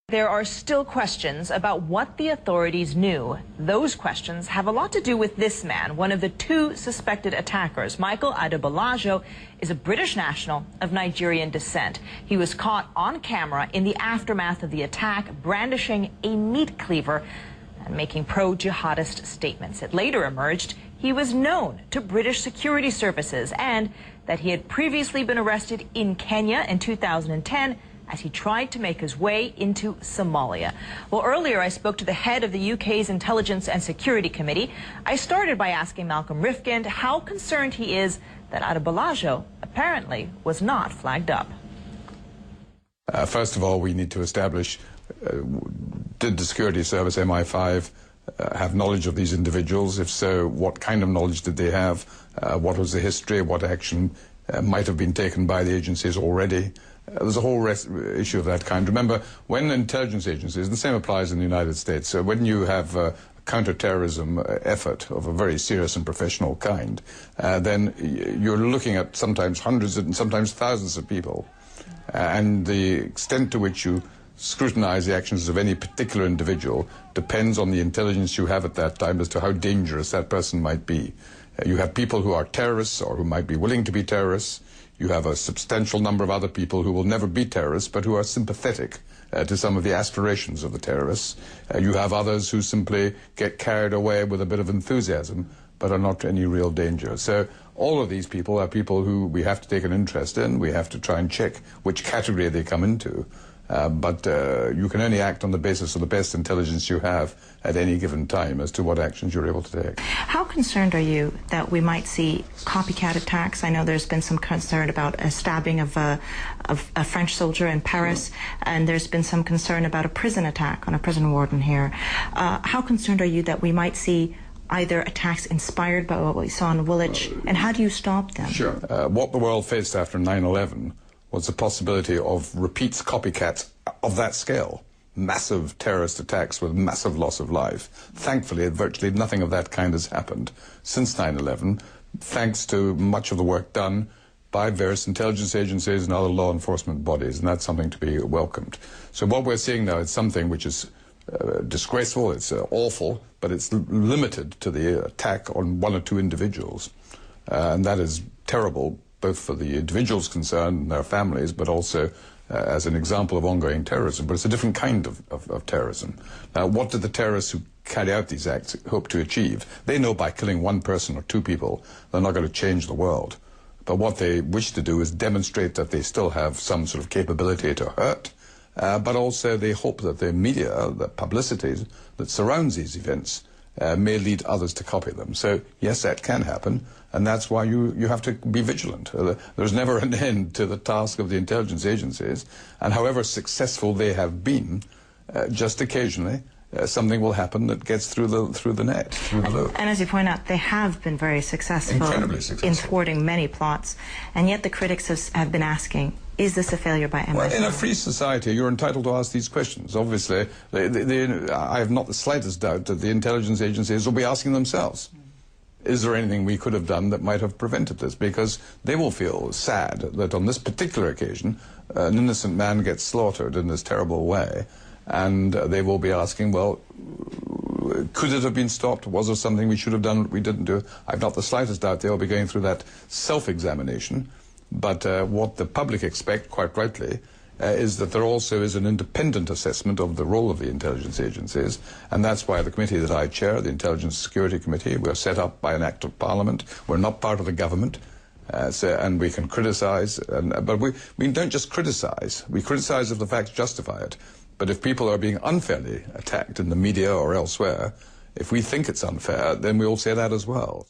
There are still questions about what the authorities knew. Those questions have a lot to do with this man, one of the two suspected attackers. Michael Adebolajo is a British national of Nigerian descent. He was caught on camera in the aftermath of the attack, brandishing a meat cleaver and making pro-jihadist statements. It later emerged he was known to British security services and that he had previously been arrested in Kenya in 2010 as he tried to make his way into Somalia. Well, earlier I spoke to the head of the UK's Intelligence and Security Committee. I started by asking Malcolm Rifkind how concerned he is that Adebolajo apparently was not flagged up. First of all, we need to establish, did the security service, MI5, have knowledge of these individuals? If so, what kind of knowledge did they have? What was the history? What action might have been taken by the agencies already? There's a whole issue of that kind. Remember, when intelligence agencies, the same applies in the United States, so when you have a counter-terrorism effort of a very serious and professional kind, then you're looking at sometimes hundreds and sometimes thousands of people. And the extent to which you scrutinize the actions of any particular individual depends on the intelligence you have at that time as to how dangerous that person might be. You have people who are terrorists or who might be willing to be terrorists. You have a substantial number of other people who will never be terrorists but who are sympathetic to some of the aspirations of the terrorists. You have others who simply get carried away with a bit of enthusiasm but are not any real danger. So all of these people are people who we have to take an interest in. We have to try and check which category they come into. But you can only act on the basis of the best intelligence you have at any given time as to what actions you're able to take. How concerned are you that we might see copycat attacks? I know there's been some concern about a stabbing of a French soldier in Paris, and there's been some concern about a prison attack on a prison warden here. How concerned are you that we might see either attacks inspired by what we saw in Woolwich, and how do you stop them? Sure. What the world faced after 9/11 was the possibility of repeats, copycats of that scale. Massive terrorist attacks with massive loss of life. Thankfully, virtually nothing of that kind has happened since 9/11, thanks to much of the work done by various intelligence agencies and other law enforcement bodies, and that's something to be welcomed. So what we're seeing now is something which is disgraceful, it's awful, but it's limited to the attack on one or two individuals. And that is terrible, both for the individuals concerned and their families, but also as an example of ongoing terrorism. But it's a different kind of terrorism. Now, what did the terrorists who carry out these acts hope to achieve? They know by killing one person or two people, they're not going to change the world. But what they wish to do is demonstrate that they still have some sort of capability to hurt, but also they hope that the media, the publicity that surrounds these events, may lead others to copy them. So, yes, that can happen, and that's why you have to be vigilant. There's never an end to the task of the intelligence agencies, and however successful they have been, just occasionally something will happen that gets through the net, through the loop. And as you point out, they have been very successful in thwarting many plots, and yet the critics have been asking, is this a failure by MI5? Well, in a free society, you're entitled to ask these questions. Obviously, I have not the slightest doubt that the intelligence agencies will be asking themselves, is there anything we could have done that might have prevented this? Because they will feel sad that on this particular occasion, an innocent man gets slaughtered in this terrible way, and they will be asking, well, could it have been stopped? Was there something we should have done that we didn't do? I've not the slightest doubt they will be going through that self-examination. But what the public expect, quite rightly, is that there also is an independent assessment of the role of the intelligence agencies, and that's why the committee that I chair, the Intelligence and Security Committee, we're set up by an Act of Parliament. We're not part of the government, and we can criticise, but we don't just criticise. We criticise if the facts justify it. But if people are being unfairly attacked in the media or elsewhere, if we think it's unfair, then we'll say that as well.